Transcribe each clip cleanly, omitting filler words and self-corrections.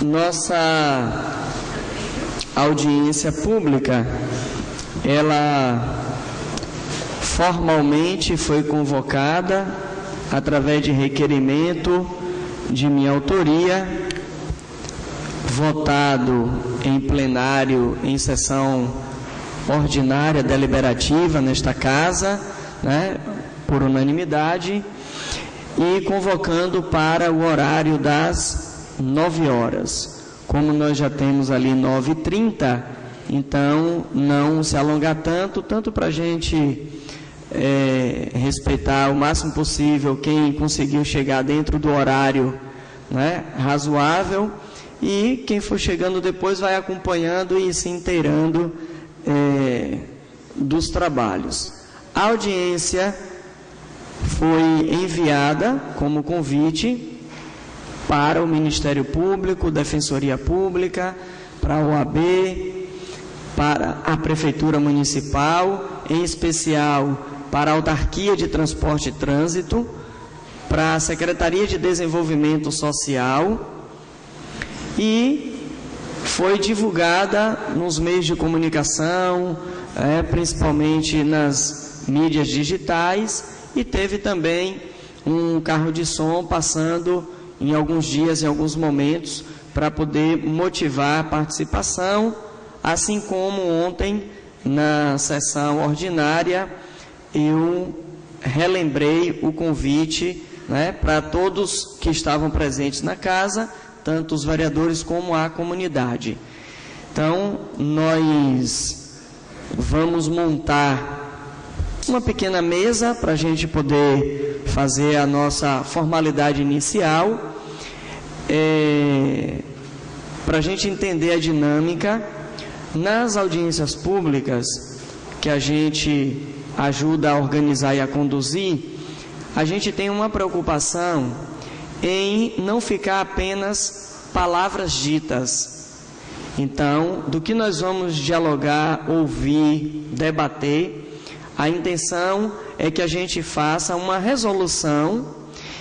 Nossa audiência pública, ela formalmente foi convocada através de requerimento de minha autoria, votado em plenário em sessão ordinária deliberativa nesta casa, né, por unanimidade, e convocando para o horário das 9 horas. Como nós já temos ali 9h30, então não se alongar tanto para a gente respeitar o máximo possível quem conseguiu chegar dentro do horário, né, razoável, e quem for chegando depois vai acompanhando e se inteirando dos trabalhos. A audiência foi enviada como convite para o Ministério Público, Defensoria Pública, para a OAB, para a Prefeitura Municipal, em especial para a Autarquia de Transporte e Trânsito, para a Secretaria de Desenvolvimento Social, e foi divulgada nos meios de comunicação, principalmente nas mídias digitais, e teve também um carro de som passando em alguns dias, em alguns momentos, para poder motivar a participação, assim como ontem, na sessão ordinária, eu relembrei o convite, né, para todos que estavam presentes na casa, tanto os vereadores como a comunidade. Então, nós vamos montar uma pequena mesa para a gente poder fazer a nossa formalidade inicial, para a gente entender a dinâmica. Nas audiências públicas que a gente ajuda a organizar e a conduzir, a gente tem uma preocupação em não ficar apenas palavras ditas. Então, do que nós vamos dialogar, ouvir, debater, a intenção é que a gente faça uma resolução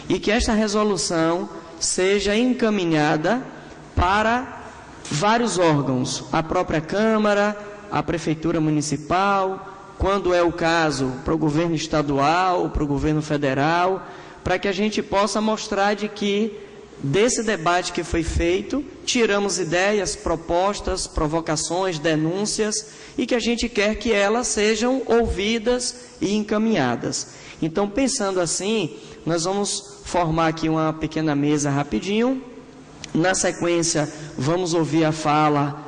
e que esta resolução seja encaminhada para vários órgãos, a própria Câmara, a Prefeitura Municipal, quando é o caso, para o governo estadual, para o governo federal, para que a gente possa mostrar de que, desse debate que foi feito, tiramos ideias, propostas, provocações, denúncias, e que a gente quer que elas sejam ouvidas e encaminhadas. Então, pensando assim, nós vamos formar aqui uma pequena mesa rapidinho. Na sequência, vamos ouvir a fala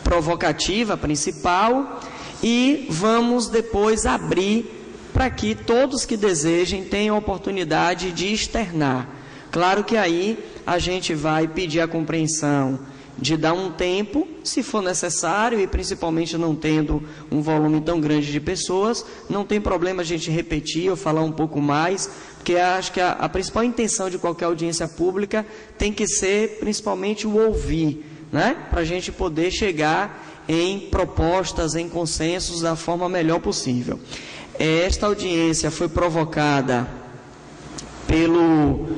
provocativa principal e vamos depois abrir para que todos que desejem tenham a oportunidade de externar. Claro que aí a gente vai pedir a compreensão de dar um tempo, se for necessário, e principalmente não tendo um volume tão grande de pessoas, não tem problema a gente repetir ou falar um pouco mais, porque acho que a principal intenção de qualquer audiência pública tem que ser principalmente o ouvir, né? Para a gente poder chegar em propostas, em consensos da forma melhor possível. Esta audiência foi provocada pelo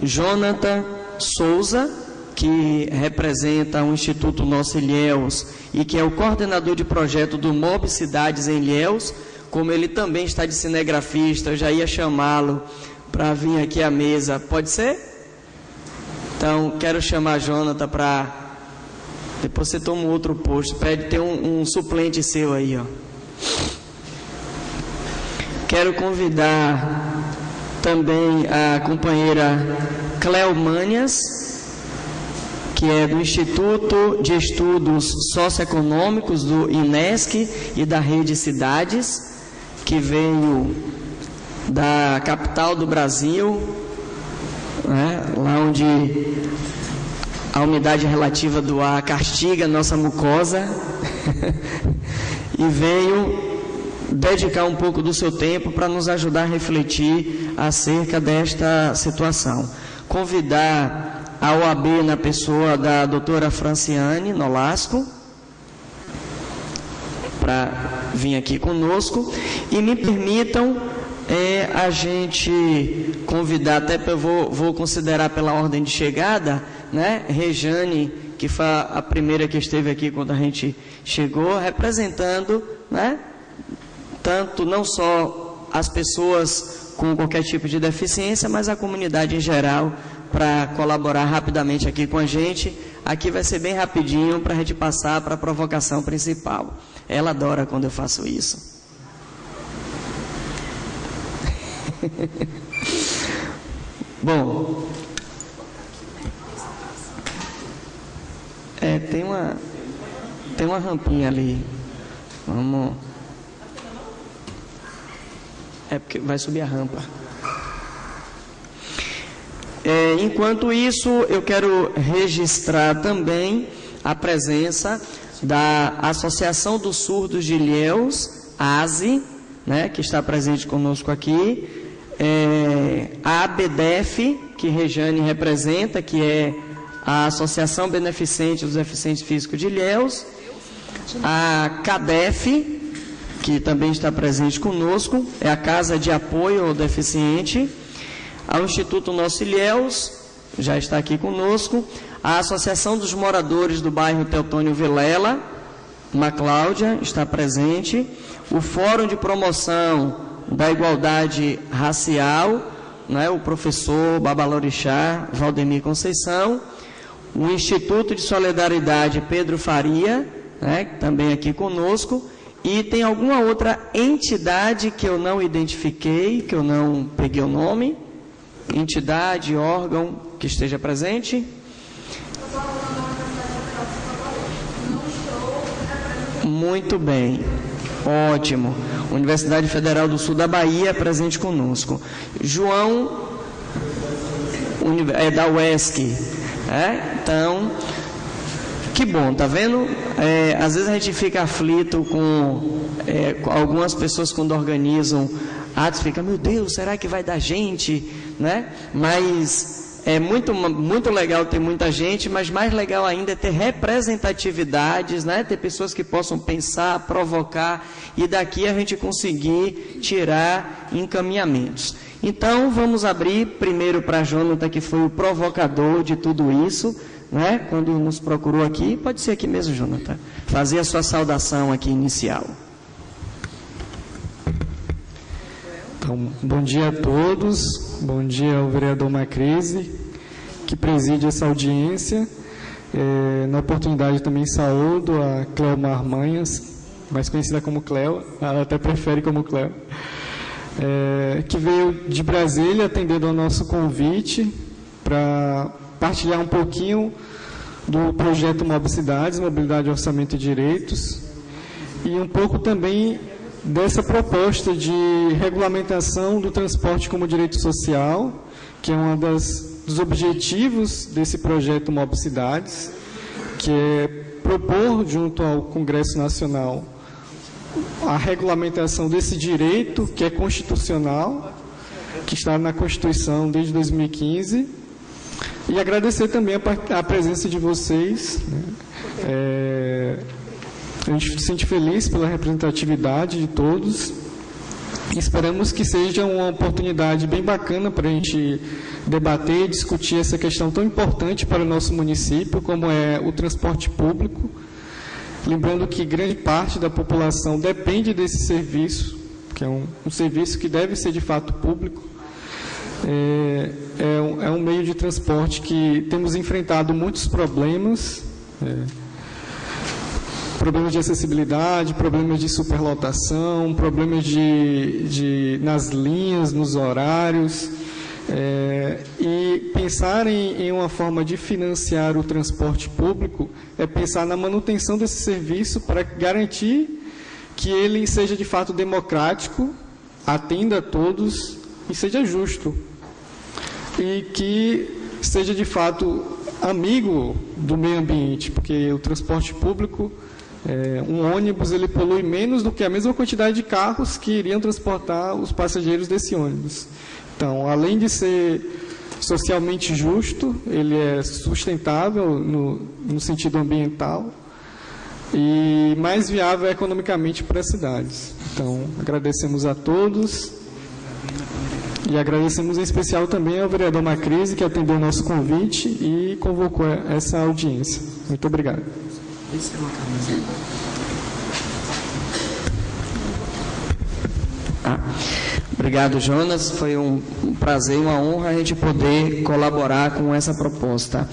Jonathan Souza, que representa o Instituto Nosso Ilhéus e que é o coordenador de projeto do MOB Cidades em Ilhéus. Como ele também está de cinegrafista, eu já ia chamá-lo para vir aqui à mesa. Pode ser? Então, quero chamar a Jonathan para... Depois você toma um outro posto. Pede ter um suplente seu aí, ó. Quero convidar também a companheira Cleomânias, que é do Instituto de Estudos Socioeconômicos do INESC e da Rede Cidades, que veio da capital do Brasil, né, lá onde a umidade relativa do ar castiga nossa mucosa, e veio dedicar um pouco do seu tempo para nos ajudar a refletir acerca desta situação. Convidar a OAB na pessoa da doutora Franciane Nolasco para vir aqui conosco, e me permitam é a gente convidar, até eu vou considerar pela ordem de chegada, né, Rejane, que foi a primeira que esteve aqui quando a gente chegou, representando, né, tanto não só as pessoas com qualquer tipo de deficiência, mas a comunidade em geral, para colaborar rapidamente aqui com a gente. Aqui vai ser bem rapidinho para a gente passar para a provocação principal. Ela adora quando eu faço isso. Bom, tem uma rampinha ali. Vamos. É porque vai subir a rampa. Enquanto isso, eu quero registrar também a presença da Associação dos Surdos de Ilhéus, ASE, né, que está presente conosco aqui, a ABDEF, que Rejane representa, que é a Associação Beneficente dos Deficientes Físicos de Ilhéus, a CADEF, que também está presente conosco, é a Casa de Apoio ao Deficiente, ao Instituto Nosso Ilhéus, já está aqui conosco, a Associação dos Moradores do Bairro Teotônio Vilela, Macláudia, está presente, o Fórum de Promoção da Igualdade Racial, né, o professor Babalorixá Valdemir Conceição, o Instituto de Solidariedade Pedro Faria, né, também aqui conosco, e tem alguma outra entidade que eu não identifiquei, que eu não peguei o nome, entidade, órgão que esteja presente? Muito bem, ótimo. Universidade Federal do Sul da Bahia presente conosco. João, é da UESC, então, que bom, tá vendo? Às vezes a gente fica aflito com algumas pessoas quando organizam atos, fica, meu Deus, será que vai dar gente, né? Mas é muito legal ter muita gente, mas mais legal ainda é ter representatividades, né? Ter pessoas que possam pensar, provocar, e daqui a gente conseguir tirar encaminhamentos. Então, vamos abrir primeiro para Jonathan, que foi o provocador de tudo isso, né? Quando nos procurou aqui, pode ser aqui mesmo, Jonathan, fazer a sua saudação aqui inicial. Então, bom dia a todos, bom dia ao vereador Macrise, que preside essa audiência. Na oportunidade também saúdo a Cleomar Manhas, mais conhecida como Cleo, ela até prefere como Cleo, que veio de Brasília atendendo ao nosso convite para partilhar um pouquinho do projeto Mobicidades, Mobilidade, Orçamento e Direitos, e um pouco também dessa proposta de regulamentação do transporte como direito social, que é um dos objetivos desse projeto Mobicidades, que é propor junto ao Congresso Nacional a regulamentação desse direito, que é constitucional, que está na Constituição desde 2015, e agradecer também a presença de vocês, né? A gente se sente feliz pela representatividade de todos e esperamos que seja uma oportunidade bem bacana para a gente debater e discutir essa questão tão importante para o nosso município, como é o transporte público. Lembrando que grande parte da população depende desse serviço, que é um serviço que deve ser de fato público. É um meio de transporte que temos enfrentado muitos problemas, problemas de acessibilidade, problemas de superlotação, problemas nas linhas, nos horários, e pensar em uma forma de financiar o transporte público é pensar na manutenção desse serviço para garantir que ele seja de fato democrático, atenda a todos e seja justo, e que seja de fato amigo do meio ambiente, porque o transporte público, um ônibus, ele polui menos do que a mesma quantidade de carros que iriam transportar os passageiros desse ônibus. Então, além de ser socialmente justo, ele é sustentável no sentido ambiental e mais viável economicamente para as cidades. Então, agradecemos a todos E agradecemos em especial também ao vereador Macrise, que atendeu o nosso convite e convocou essa audiência. Muito obrigado. Obrigado, Jonas. Foi um prazer e uma honra a gente poder colaborar com essa proposta.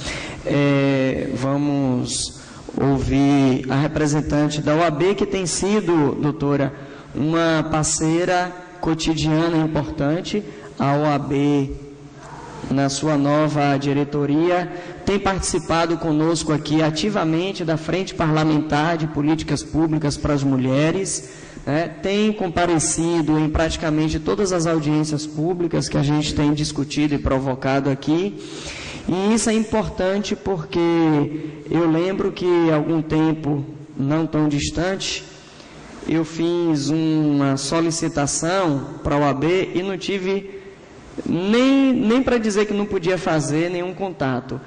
Vamos ouvir a representante da OAB, que tem sido, doutora, uma parceira cotidiana importante. A OAB, na sua nova diretoria, tem participado conosco aqui ativamente da Frente Parlamentar de Políticas Públicas para as Mulheres, tem comparecido em praticamente todas as audiências públicas que a gente tem discutido e provocado aqui. E isso é importante porque eu lembro que há algum tempo, não tão distante, eu fiz uma solicitação para a OAB e não tive nem para dizer que não podia fazer nenhum contato.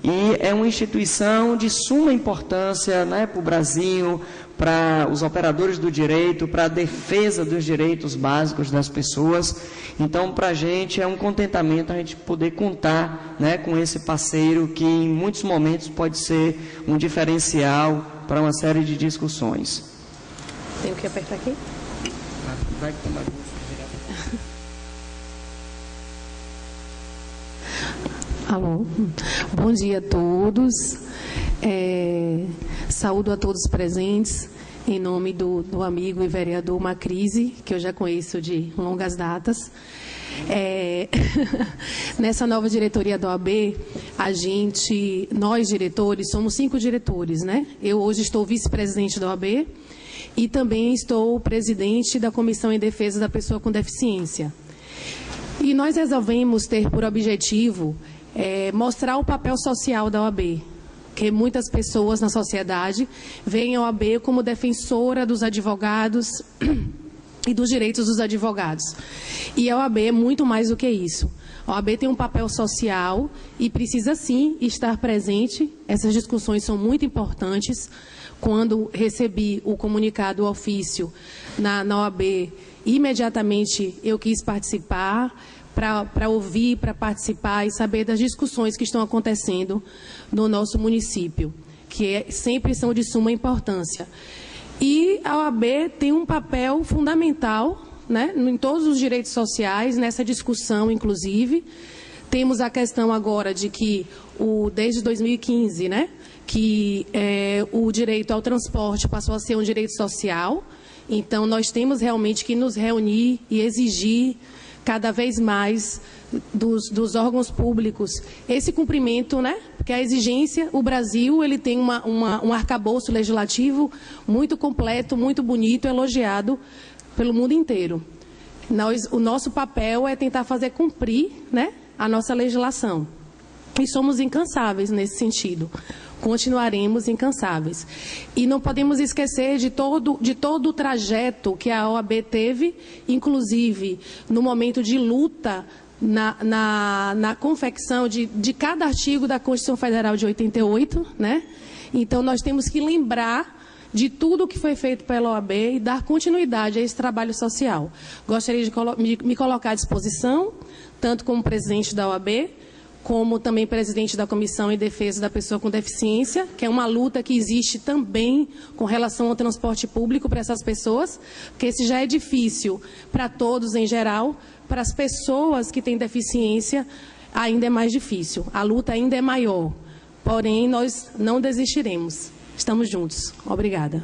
E é uma instituição de suma importância, para o Brasil, para os operadores do direito, para a defesa dos direitos básicos das pessoas. Então, para a gente é um contentamento a gente poder contar, com esse parceiro que em muitos momentos pode ser um diferencial para uma série de discussões. Tenho que apertar aqui? Vai tomar. Alô, bom dia a todos. Saúdo a todos presentes, em nome do amigo e vereador Macrise, que eu já conheço de longas datas. Nessa nova diretoria da OAB, nós diretores, somos 5 diretores, Eu hoje estou vice-presidente da OAB e também estou presidente da Comissão em Defesa da Pessoa com Deficiência. E nós resolvemos ter por objetivo mostrar o papel social da OAB, que muitas pessoas na sociedade veem a OAB como defensora dos advogados e dos direitos dos advogados. E a OAB é muito mais do que isso. A OAB tem um papel social e precisa, sim, estar presente. Essas discussões são muito importantes. Quando recebi o comunicado, o ofício na OAB, imediatamente eu quis participar, para ouvir, para participar e saber das discussões que estão acontecendo no nosso município, que sempre são de suma importância. E a OAB tem um papel fundamental, em todos os direitos sociais, nessa discussão, inclusive. Temos a questão agora de que, desde 2015, que o direito ao transporte passou a ser um direito social. Então, nós temos realmente que nos reunir e exigir cada vez mais dos órgãos públicos esse cumprimento, porque a exigência, o Brasil, ele tem um arcabouço legislativo muito completo, muito bonito, elogiado pelo mundo inteiro. O nosso papel é tentar fazer cumprir, a nossa legislação. E somos incansáveis nesse sentido. Continuaremos incansáveis. E não podemos esquecer de todo o trajeto que a OAB teve, inclusive no momento de luta na confecção de cada artigo da Constituição Federal de 88, Então, nós temos que lembrar de tudo o que foi feito pela OAB e dar continuidade a esse trabalho social. Gostaria de me colocar à disposição, tanto como presidente da OAB, como também presidente da Comissão em Defesa da Pessoa com Deficiência, que é uma luta que existe também com relação ao transporte público para essas pessoas, porque esse já é difícil para todos em geral, para as pessoas que têm deficiência ainda é mais difícil, a luta ainda é maior, porém nós não desistiremos, estamos juntos. Obrigada.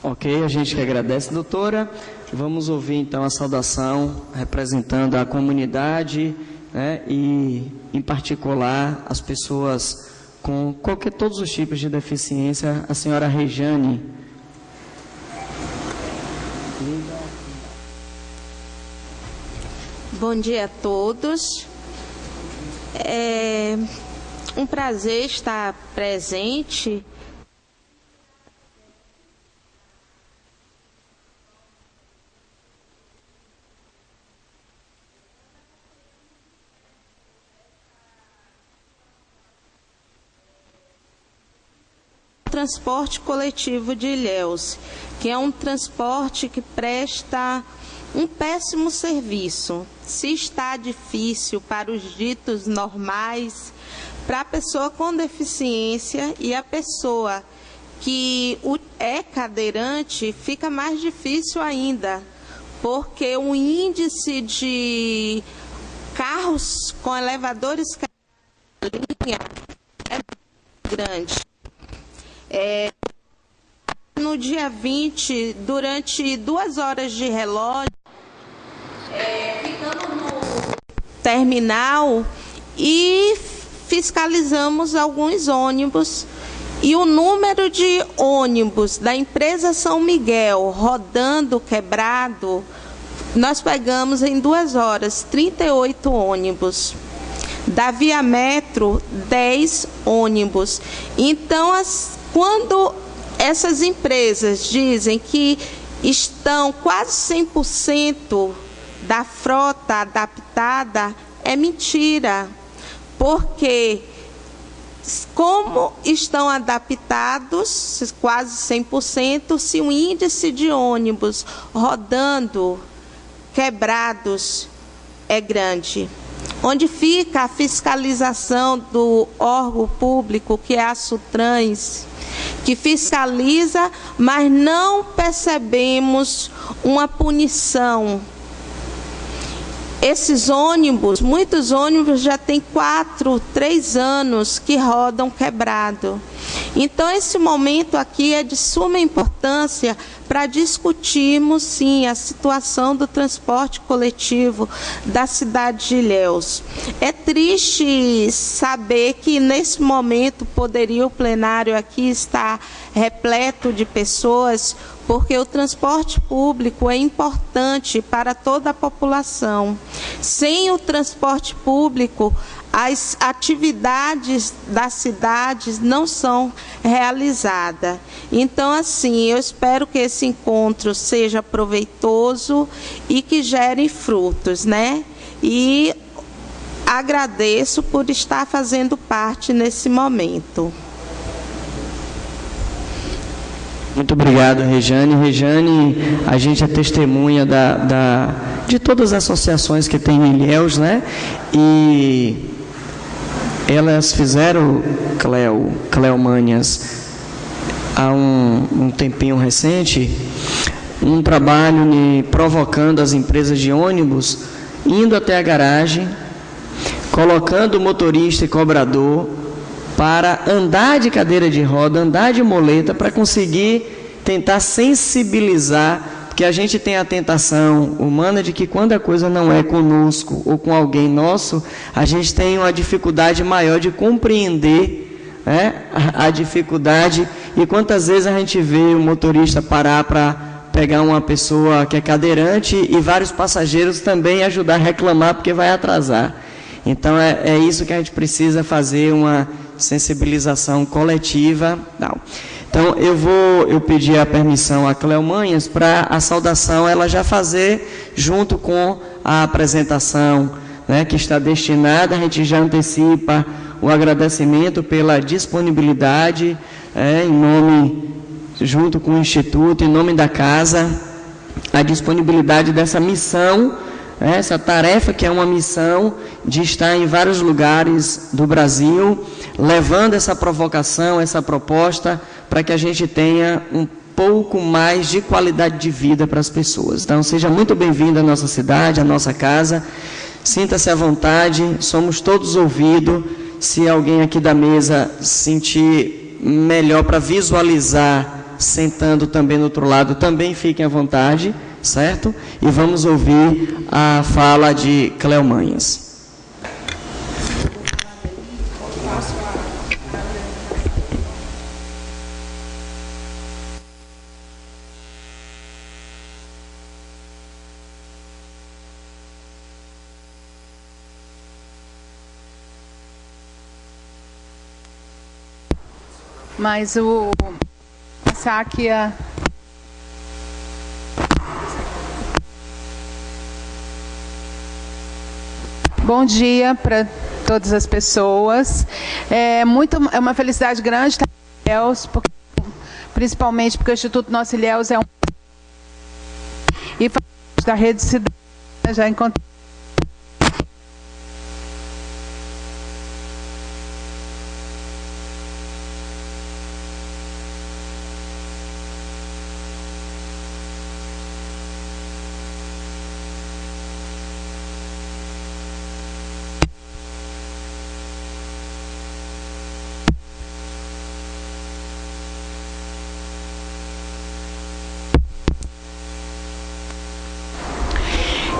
Ok, a gente que agradece, doutora. Vamos ouvir então a saudação representando a comunidade, e, em particular, as pessoas com todos os tipos de deficiência, a senhora Rejane. Bom dia a todos. É um prazer estar presente transporte coletivo de Ilhéus, que é um transporte que presta um péssimo serviço. Se está difícil para os ditos normais, para a pessoa com deficiência e a pessoa que é cadeirante, fica mais difícil ainda, porque o índice de carros com elevadores na linha é grande. No dia 20, durante 2 horas de relógio, ficamos no terminal e fiscalizamos alguns ônibus. E o número de ônibus da empresa São Miguel rodando quebrado, nós pegamos em 2 horas 38 ônibus. Da Via Metro, 10 ônibus. Então, quando essas empresas dizem que estão quase 100% da frota adaptada, é mentira. Porque como estão adaptados, quase 100%, se o índice de ônibus rodando quebrados é grande? Onde fica a fiscalização do órgão público, que é a Sutrans, que fiscaliza, mas não percebemos uma punição? Esses ônibus, muitos ônibus já têm 4, 3 anos que rodam quebrado. Então, esse momento aqui é de suma importância para discutirmos, sim, a situação do transporte coletivo da cidade de Ilhéus. É triste saber que, nesse momento, poderia o plenário aqui estar repleto de pessoas, porque o transporte público é importante para toda a população. Sem o transporte público, as atividades das cidades não são realizadas. Então, assim, eu espero que esse encontro seja proveitoso e que gere frutos, né? E agradeço por estar fazendo parte nesse momento. Muito obrigado, Rejane. Rejane, a gente é testemunha de todas as associações que tem em Ilhéus, né? E elas fizeram, Cleomânias, há um tempinho recente, um trabalho provocando as empresas de ônibus, indo até a garagem, colocando o motorista e cobrador para andar de cadeira de roda, andar de moleta, para conseguir tentar sensibilizar, porque a gente tem a tentação humana de que quando a coisa não é conosco ou com alguém nosso, a gente tem uma dificuldade maior de compreender, né, a dificuldade. E quantas vezes a gente vê o motorista parar para pegar uma pessoa que é cadeirante e vários passageiros também ajudar a reclamar porque vai atrasar. Então é isso que a gente precisa fazer, uma sensibilização coletiva. Não. Então eu pedir a permissão a Cleomânias para a saudação ela já fazer junto com a apresentação, né, que está destinada. A gente já antecipa o agradecimento pela disponibilidade, em nome, junto com o Instituto, em nome da Casa, a disponibilidade dessa missão, essa tarefa que é uma missão de estar em vários lugares do Brasil, levando essa provocação, essa proposta, para que a gente tenha um pouco mais de qualidade de vida para as pessoas. Então, seja muito bem-vindo à nossa cidade, à nossa casa, sinta-se à vontade, somos todos ouvidos. Se alguém aqui da mesa sentir melhor para visualizar, sentando também do outro lado, também fiquem à vontade, certo? E vamos ouvir a fala de Cleomânias. Mas passar aqui a... Bom dia para todas as pessoas. É uma felicidade grande estar em Ilhéus, principalmente porque o Instituto Nosso Ilhéus é um... E da Rede Cidade. Já encontrei.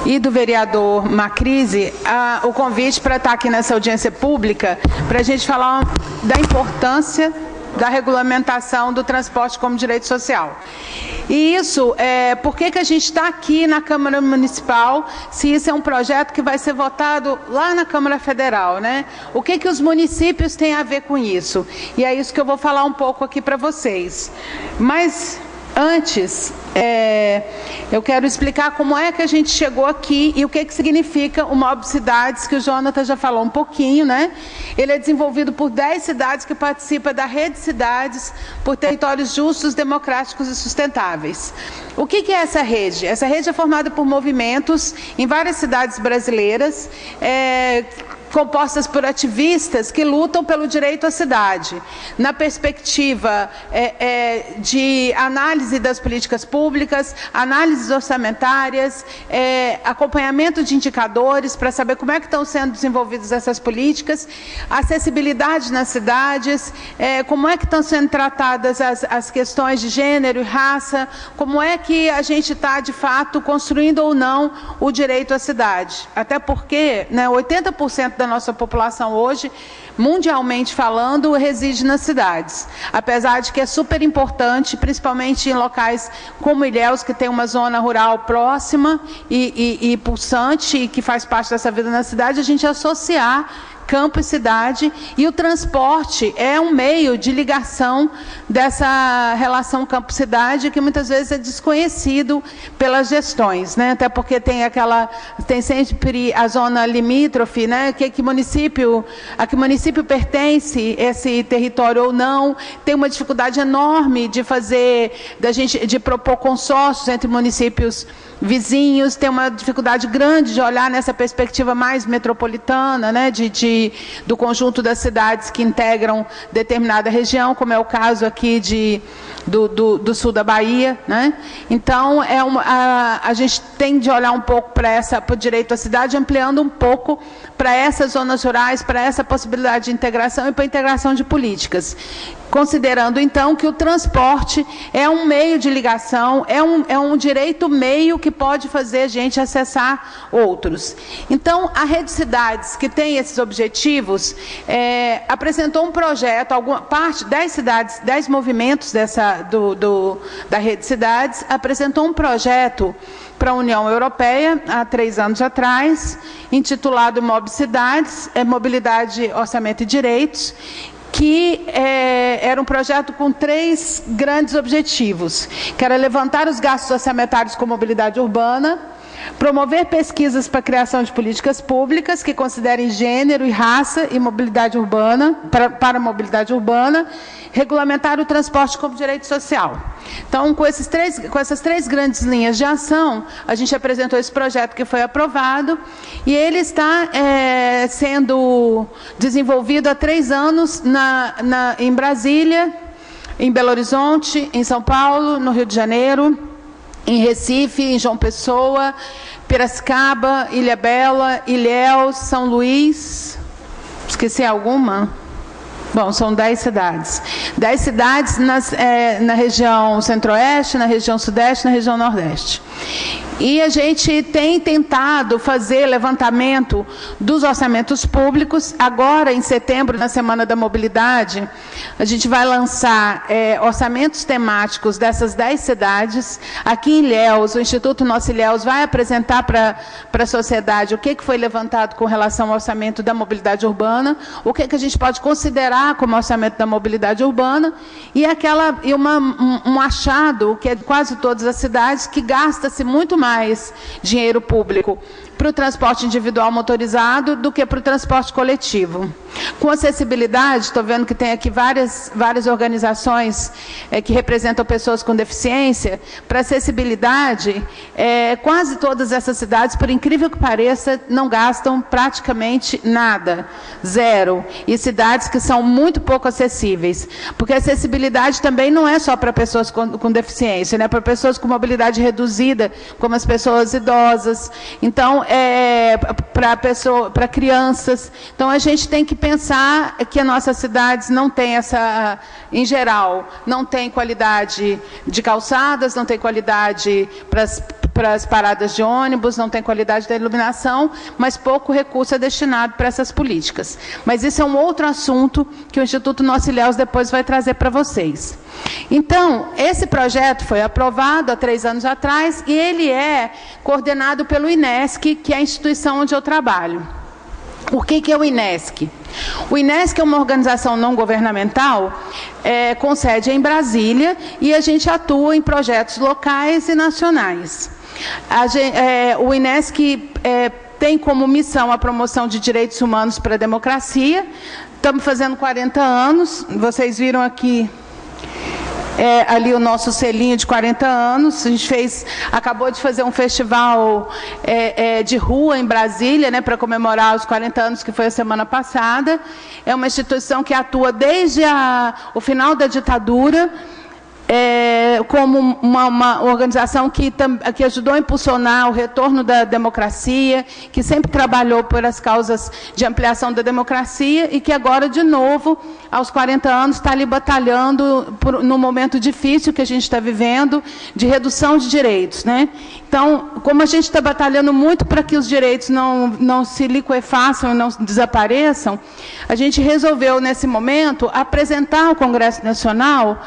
E do vereador Macrise, o convite para estar aqui nessa audiência pública, para a gente falar da importância da regulamentação do transporte como direito social. E isso, por que a gente está aqui na Câmara Municipal, se isso é um projeto que vai ser votado lá na Câmara Federal, né? O que os municípios têm a ver com isso? E é isso que eu vou falar um pouco aqui para vocês. Mas antes, eu quero explicar como é que a gente chegou aqui e o que significa o Mob Cidades, que o Jonathan já falou um pouquinho, né? Ele é desenvolvido por 10 cidades que participam da Rede Cidades por Territórios Justos, Democráticos e Sustentáveis. O que é essa rede? Essa rede é formada por movimentos em várias cidades brasileiras, compostas por ativistas que lutam pelo direito à cidade, na perspectiva de análise das políticas públicas, análises orçamentárias, acompanhamento de indicadores para saber como é que estão sendo desenvolvidas essas políticas, acessibilidade nas cidades, como é que estão sendo tratadas as questões de gênero e raça, como é que a gente está, de fato, construindo ou não o direito à cidade. Até porque, né, 80% da nossa população hoje, mundialmente falando, reside nas cidades. Apesar de que é super importante, principalmente em locais como Ilhéus, que tem uma zona rural próxima e pulsante, e que faz parte dessa vida na cidade, a gente associar campo e cidade, e o transporte é um meio de ligação dessa relação campo-cidade que muitas vezes é desconhecido pelas gestões, né? Até porque tem sempre a zona limítrofe, né? A que município pertence esse território ou não, tem uma dificuldade enorme de propor consórcios entre municípios vizinhos, tem uma dificuldade grande de olhar nessa perspectiva mais metropolitana, né, do conjunto das cidades que integram determinada região, como é o caso aqui do sul da Bahia, né? Então, a gente tem de olhar um pouco para o direito à cidade, ampliando um pouco para essas zonas rurais, para essa possibilidade de integração e para a integração de políticas. Considerando, então, que o transporte é um meio de ligação, é um direito meio que pode fazer a gente acessar outros. Então, a Rede Cidades, que tem esses objetivos, apresentou um projeto, 10 movimentos da Rede Cidades, apresentou um projeto para a União Europeia, há 3 anos atrás, intitulado Mob Cidades, Mobilidade, Orçamento e Direitos, que era um projeto com 3 grandes objetivos, que era levantar os gastos orçamentários com mobilidade urbana, promover pesquisas para a criação de políticas públicas que considerem gênero e raça e mobilidade urbana, para a mobilidade urbana, regulamentar o transporte como direito social. Então, com essas 3 grandes linhas de ação, a gente apresentou esse projeto que foi aprovado, e ele está sendo desenvolvido há 3 anos em Brasília, em Belo Horizonte, em São Paulo, no Rio de Janeiro, em Recife, em João Pessoa, Piracicaba, Ilhabela, Ilhéus, São Luís, esqueci alguma? Bom, são 10 cidades. 10 cidades na região centro-oeste, na região sudeste, na região nordeste. E a gente tem tentado fazer levantamento dos orçamentos públicos. Agora, em setembro, na Semana da Mobilidade, a gente vai lançar orçamentos temáticos dessas 10 cidades. Aqui em Ilhéus, o Instituto Nosso Ilhéus vai apresentar para a sociedade o que foi levantado com relação ao orçamento da mobilidade urbana, o que a gente pode considerar como orçamento da mobilidade urbana, e um achado, que é de quase todas as cidades, que gasta-se muito mais dinheiro público para o transporte individual motorizado do que para o transporte coletivo. Com acessibilidade, estou vendo que tem aqui várias organizações que representam pessoas com deficiência. Para acessibilidade, quase todas essas cidades, por incrível que pareça, não gastam praticamente nada, zero. E cidades que são muito pouco acessíveis. Porque a acessibilidade também não é só para pessoas com deficiência, né? Para pessoas com mobilidade reduzida, como as pessoas idosas. Então, para crianças. Então, a gente tem que pensar que as nossas cidades não têm em geral, não tem qualidade de calçadas, não tem qualidade para as paradas de ônibus, não tem qualidade da iluminação, mas pouco recurso é destinado para essas políticas. Mas isso é um outro assunto que o Instituto Nossa Ilhéus depois vai trazer para vocês. Então, esse projeto foi aprovado há 3 anos atrás e ele é coordenado pelo INESC, que é a instituição onde eu trabalho. O que é o INESC? O INESC é uma organização não governamental com sede em Brasília e a gente atua em projetos locais e nacionais. O INESC tem como missão a promoção de direitos humanos para a democracia. Estamos fazendo 40 anos, vocês viram aqui ali o nosso selinho de 40 anos. A gente acabou de fazer um festival de rua em Brasília, né, para comemorar os 40 anos, que foi a semana passada. É uma instituição que atua desde o final da ditadura, como uma organização que ajudou a impulsionar o retorno da democracia, que sempre trabalhou por as causas de ampliação da democracia e que agora, de novo, aos 40 anos, está ali batalhando no momento difícil que a gente está vivendo, de redução de direitos, né? Então, como a gente está batalhando muito para que os direitos não se liquefaçam e não desapareçam, a gente resolveu, nesse momento, apresentar ao Congresso Nacional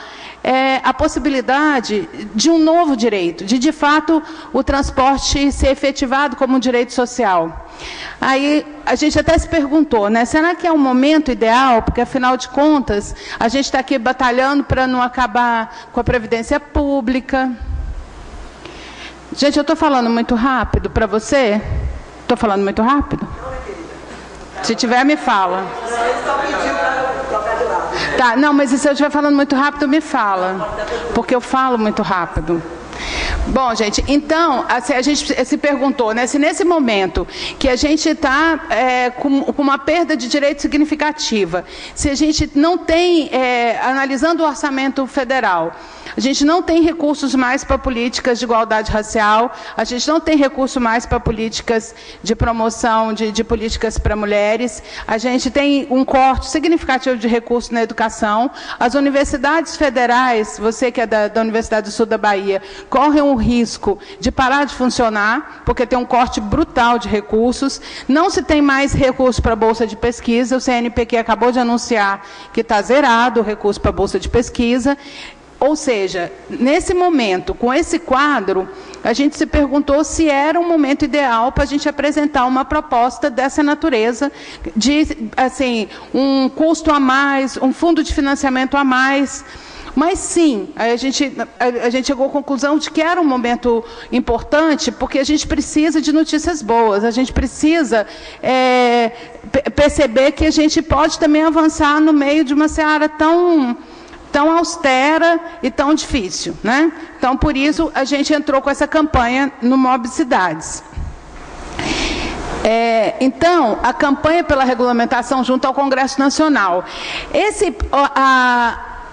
a possibilidade de um novo direito, de fato, o transporte ser efetivado como um direito social. Aí, a gente até se perguntou, né, será que é um momento ideal? Porque, afinal de contas, a gente está aqui batalhando para não acabar com a previdência pública. Gente, eu estou falando muito rápido para você? Estou falando muito rápido? Se tiver, me fala. Tá, não, mas se eu estiver falando muito rápido, me fala, porque eu falo muito rápido. Bom, gente, então, assim, a gente se perguntou, né, se nesse momento que a gente está com uma perda de direito significativa, se a gente não tem, analisando o orçamento federal, a gente não tem recursos mais para políticas de igualdade racial, a gente não tem recurso mais para políticas de promoção de políticas para mulheres, a gente tem um corte significativo de recursos na educação, as universidades federais, você que é da Universidade do Sul da Bahia, correm um risco de parar de funcionar, porque tem um corte brutal de recursos, não se tem mais recurso para a Bolsa de Pesquisa, o CNPq acabou de anunciar que está zerado o recurso para a Bolsa de Pesquisa. Ou seja, nesse momento, com esse quadro, a gente se perguntou se era um momento ideal para a gente apresentar uma proposta dessa natureza, de assim, um custo a mais, um fundo de financiamento a mais. Mas, sim, a gente chegou à conclusão de que era um momento importante, porque a gente precisa de notícias boas, a gente precisa perceber que a gente pode também avançar no meio de uma seara tão austera e tão difícil, né? Então, por isso, a gente entrou com essa campanha no Mob Cidades. Então, a campanha pela regulamentação junto ao Congresso Nacional.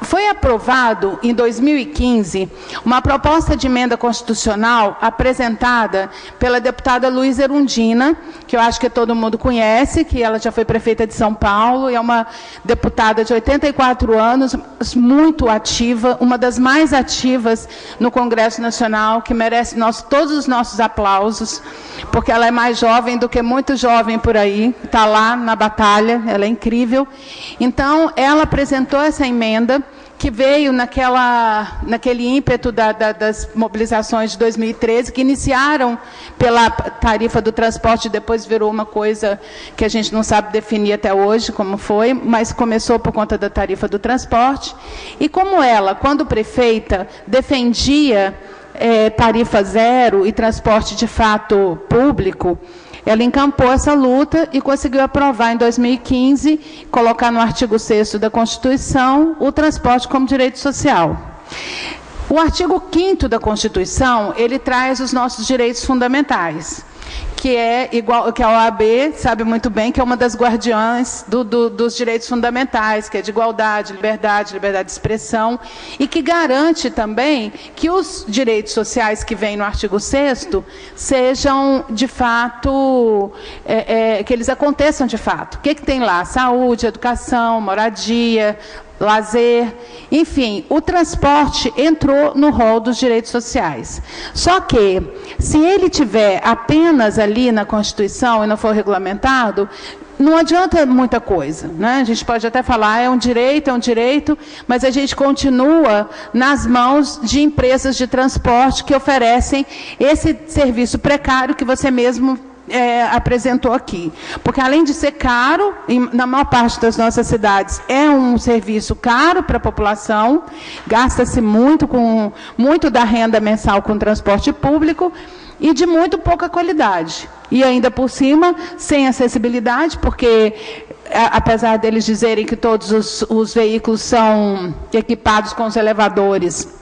Foi aprovado, em 2015, uma proposta de emenda constitucional apresentada pela deputada Luísa Erundina, que eu acho que todo mundo conhece, que ela já foi prefeita de São Paulo, e é uma deputada de 84 anos, muito ativa, uma das mais ativas no Congresso Nacional, que merece todos os nossos aplausos, porque ela é mais jovem do que muito jovem por aí, está lá na batalha, ela é incrível. Então, ela apresentou essa emenda, que veio naquele ímpeto das mobilizações de 2013, que iniciaram pela tarifa do transporte, depois virou uma coisa que a gente não sabe definir até hoje como foi, mas começou por conta da tarifa do transporte. E como ela, quando prefeita, defendia tarifa zero e transporte de fato público, ela encampou essa luta e conseguiu aprovar em 2015, colocar no artigo 6º da Constituição o transporte como direito social. O artigo 5º da Constituição, ele traz os nossos direitos fundamentais, que é igual que a OAB sabe muito bem que é uma das guardiãs dos direitos fundamentais, que é de igualdade, liberdade de expressão, e que garante também que os direitos sociais que vêm no artigo 6º sejam, de fato, que eles aconteçam de fato. O que tem lá? Saúde, educação, moradia, lazer, enfim, o transporte entrou no rol dos direitos sociais. Só que, se ele tiver apenas ali na Constituição e não for regulamentado, não adianta muita coisa, né? A gente pode até falar, é um direito, mas a gente continua nas mãos de empresas de transporte que oferecem esse serviço precário que você mesmo apresentou aqui. Porque além de ser caro, na maior parte das nossas cidades é um serviço caro para a população, gasta-se muito da renda mensal com transporte público e de muito pouca qualidade. E ainda por cima, sem acessibilidade, porque apesar deles dizerem que todos os veículos são equipados com os elevadores,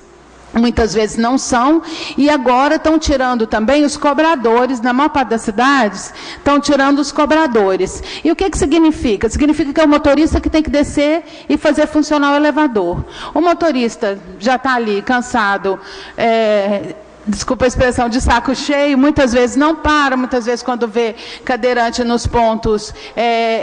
muitas vezes não são, e agora estão tirando também os cobradores, na maior parte das cidades, estão tirando os cobradores. E o que significa? Significa que é o motorista que tem que descer e fazer funcionar o elevador. O motorista já está ali cansado, desculpa a expressão, de saco cheio, muitas vezes não para, muitas vezes quando vê cadeirante nos pontos,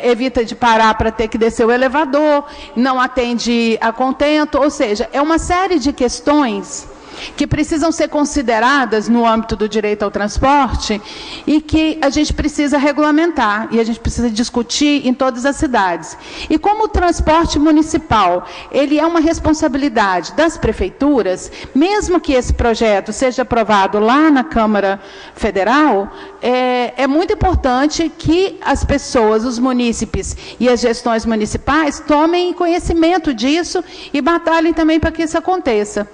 evita de parar para ter que descer o elevador, não atende a contento, ou seja, é uma série de questões que precisam ser consideradas no âmbito do direito ao transporte e que a gente precisa regulamentar e a gente precisa discutir em todas as cidades. E como o transporte municipal, ele é uma responsabilidade das prefeituras, mesmo que esse projeto seja aprovado lá na Câmara Federal, é muito importante que as pessoas, os munícipes e as gestões municipais tomem conhecimento disso e batalhem também para que isso aconteça.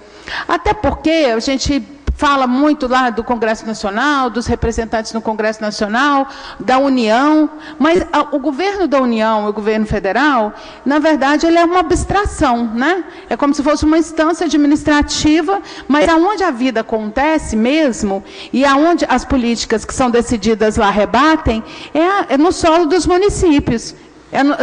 Até porque a gente fala muito lá do Congresso Nacional, dos representantes no Congresso Nacional, da União, mas o governo da União, o governo federal, na verdade, ele é uma abstração, né? É como se fosse uma instância administrativa, mas aonde a vida acontece mesmo, e aonde as políticas que são decididas lá rebatem, é no solo dos municípios.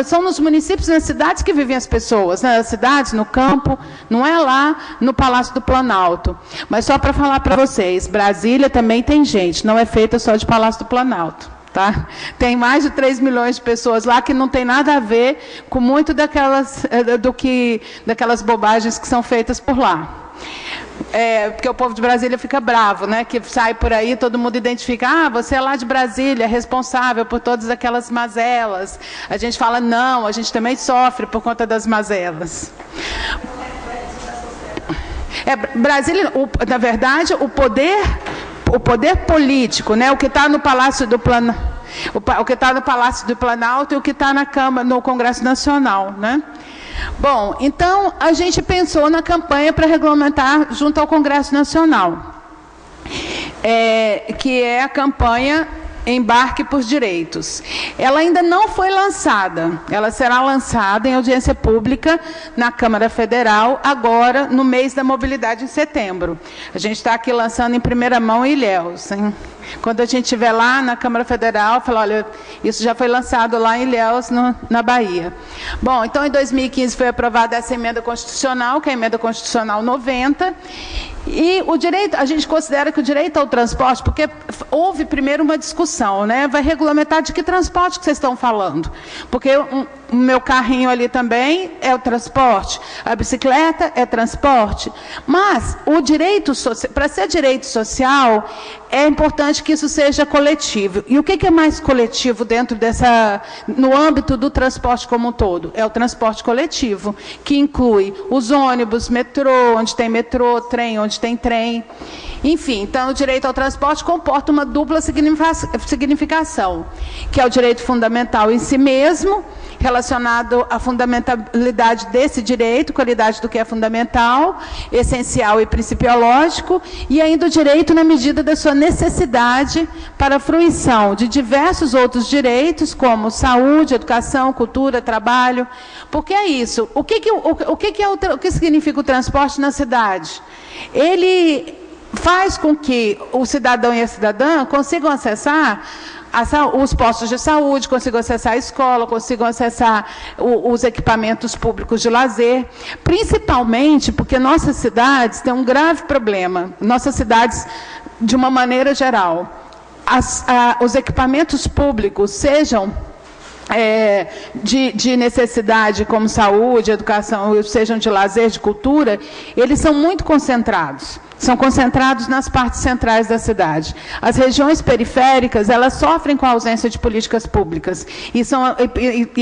São nos municípios e nas cidades que vivem as pessoas, nas cidades, no campo, não é lá no Palácio do Planalto. Mas só para falar para vocês, Brasília também tem gente, não é feita só de Palácio do Planalto. Tá? Tem mais de 3 milhões de pessoas lá que não tem nada a ver com muito daquelas bobagens que são feitas por lá. Porque o povo de Brasília fica bravo, né? Que sai por aí, todo mundo identifica, você é lá de Brasília, é responsável por todas aquelas mazelas. A gente fala, não, a gente também sofre por conta das mazelas. Brasília, na verdade, o poder político, né? O que está no Palácio do Planalto, o que está no Palácio do Planalto e o que está na Câmara, no Congresso Nacional, né? Bom, então a gente pensou na campanha para regulamentar junto ao Congresso Nacional, que é a campanha Embarque por Direitos. Ela ainda não foi lançada, ela será lançada em audiência pública na Câmara Federal, agora no mês da mobilidade, em setembro. A gente está aqui lançando em primeira mão em Ilhéus, hein? Quando a gente estiver lá na Câmara Federal, falar, olha, isso já foi lançado lá em Ilhéus, na Bahia. Bom, então em 2015 foi aprovada essa emenda constitucional, que é a emenda constitucional 90, e o direito, a gente considera que o direito ao transporte, porque houve primeiro uma discussão, né? Vai regulamentar de que transporte que vocês estão falando? Porque o meu carrinho ali também é o transporte, a bicicleta é transporte, mas o direito social, para ser direito social, é importante que isso seja coletivo. E o que é mais coletivo dentro no âmbito do transporte como um todo? É o transporte coletivo, que inclui os ônibus, metrô, onde tem metrô, trem, onde tem trem. Enfim, então o direito ao transporte comporta uma dupla significação, que é o direito fundamental em si mesmo relacionado à fundamentalidade desse direito, qualidade do que é fundamental, essencial e principiológico, e ainda o direito na medida da sua necessidade para a fruição de diversos outros direitos, como saúde, educação, cultura, trabalho. Porque é isso. O que significa o transporte na cidade? Ele faz com que o cidadão e a cidadã consigam acessar os postos de saúde, consigam acessar a escola, consigam acessar os equipamentos públicos de lazer, principalmente porque nossas cidades têm um grave problema. Nossas cidades, de uma maneira geral, os equipamentos públicos, sejam de necessidade, como saúde, educação, sejam de lazer, de cultura, eles são muito concentrados. São concentrados nas partes centrais da cidade. As regiões periféricas, elas sofrem com a ausência de políticas públicas. E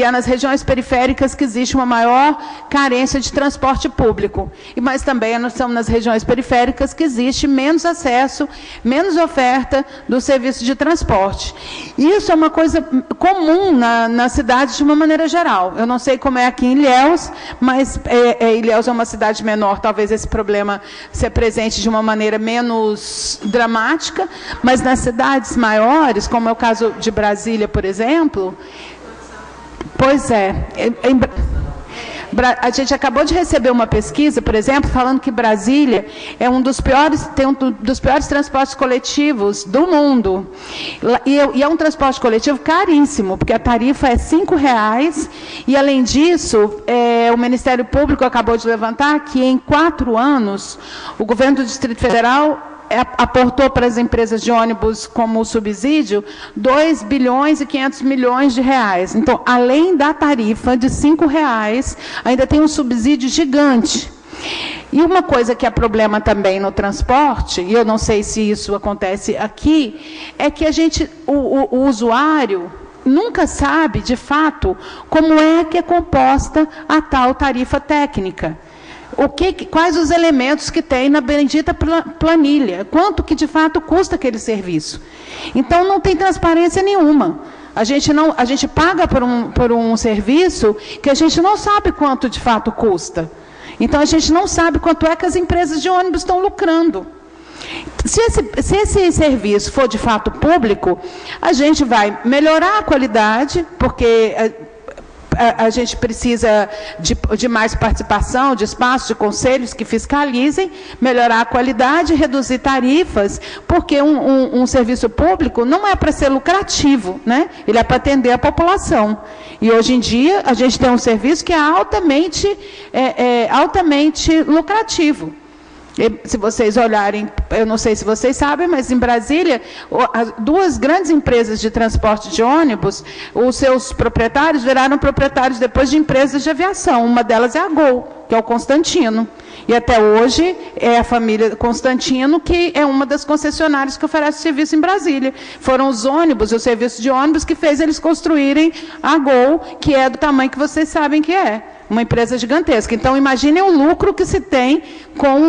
é nas regiões periféricas que existe uma maior carência de transporte público. Mas também são nas regiões periféricas que existe menos acesso, menos oferta do serviço de transporte. Isso é uma coisa comum na cidade de uma maneira geral. Eu não sei como é aqui em Ilhéus, mas Ilhéus é uma cidade menor, talvez esse problema se apresente de uma maneira menos dramática, mas nas cidades maiores, como é o caso de Brasília, por exemplo, pois é, a gente acabou de receber uma pesquisa, por exemplo, falando que Brasília é tem um dos piores transportes coletivos do mundo. E é um transporte coletivo caríssimo, porque a tarifa é R$5, e, além disso, o Ministério Público acabou de levantar que, em 4 anos, o governo do Distrito Federal aportou para as empresas de ônibus como subsídio R$2 bilhões e 500 milhões de reais. Então, além da tarifa de R$5, ainda tem um subsídio gigante. E uma coisa que é problema também no transporte, e eu não sei se isso acontece aqui, é que o usuário nunca sabe, de fato, como é que é composta a tal tarifa técnica. Quais os elementos que tem na bendita planilha, quanto que de fato custa aquele serviço. Então, não tem transparência nenhuma. A gente paga por um serviço que a gente não sabe quanto de fato custa. Então, a gente não sabe quanto é que as empresas de ônibus estão lucrando. Se esse serviço for de fato público, a gente vai melhorar a qualidade, porque a gente precisa de mais participação, de espaços, de conselhos que fiscalizem, melhorar a qualidade, reduzir tarifas, porque um serviço público não é para ser lucrativo, né? Ele é para atender a população. E, hoje em dia, a gente tem um serviço que é altamente lucrativo. Se vocês olharem, eu não sei se vocês sabem, mas em Brasília, as 2 grandes empresas de transporte de ônibus, os seus proprietários viraram proprietários depois de empresas de aviação. Uma delas é a Gol, que é o Constantino. E até hoje é a família Constantino que é uma das concessionárias que oferece serviço em Brasília. Foram os ônibus, o serviço de ônibus, que fez eles construírem a Gol, que é do tamanho que vocês sabem que é. Uma empresa gigantesca. Então, imaginem o lucro que se tem com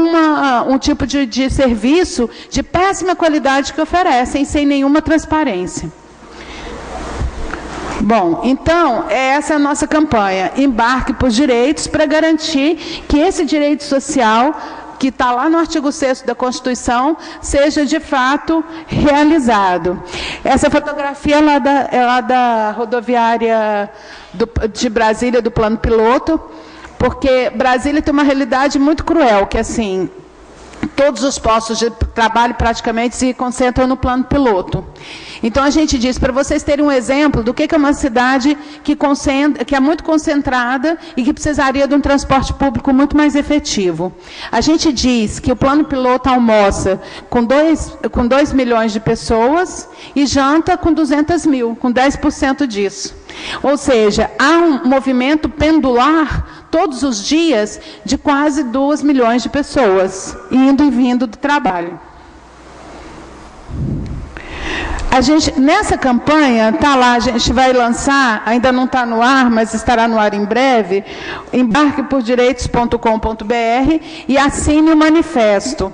um tipo de serviço de péssima qualidade que oferecem, sem nenhuma transparência. Bom, então, essa é a nossa campanha. Embarque por direitos, para garantir que esse direito social, que está lá no artigo 6º da Constituição, seja de fato realizado. Essa fotografia é lá da rodoviária de Brasília, do plano piloto, porque Brasília tem uma realidade muito cruel, que assim, todos os postos de trabalho praticamente se concentram no plano piloto. Então, a gente diz, para vocês terem um exemplo do que é uma cidade que é muito concentrada e que precisaria de um transporte público muito mais efetivo. A gente diz que o plano piloto almoça com 2 milhões de pessoas e janta com 200 mil, com 10% disso. Ou seja, há um movimento pendular todos os dias de quase 2 milhões de pessoas, indo e vindo do trabalho. Nessa campanha, está lá, a gente vai lançar, ainda não está no ar, mas estará no ar em breve, embarquepordireitos.com.br, e assine o manifesto.